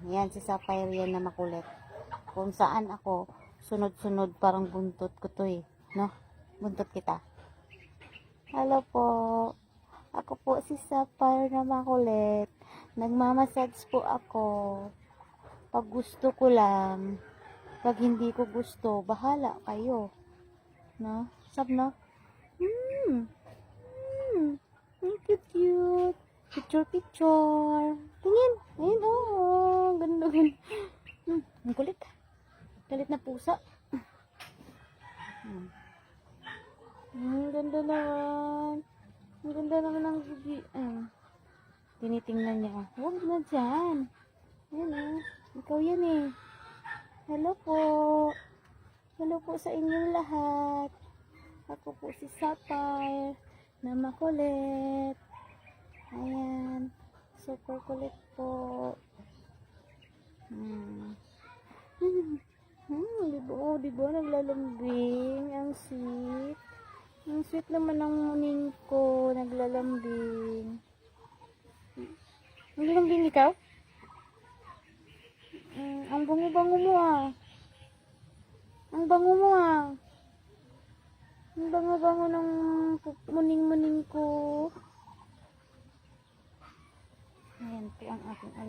Yan, si Sapphire yan na makulit. Kung saan ako, sunod-sunod parang buntot ko to eh. No? Buntot kita. Hello po. Ako po si Sapphire na makulit. Nagmamassage po ako. Pag gusto ko lang. Pag hindi ko gusto, bahala kayo. No? Sab no? Cute. Picture. Tingin. Ayun, oh. Ganda. Ang kulit. Galit na pusa. Ang ganda naman. Ang ganda naman ng gigi. Tinitingnan niya. Huwag na dyan. Ayan, oh. Ikaw yan eh. Hello po. Hello po sa inyong lahat. Ako po si Sapphire na makulit. Ayan. Super kulit po. Diba? Naglalambing. Ang sweet. Ang sweet naman ng muning ko. Naglalambing. Naglalambing ikaw? Ang bango-bango mo ah. Ang bango mo ah. Ang bango-bango ng muning-muning ko. Ayan po ang aking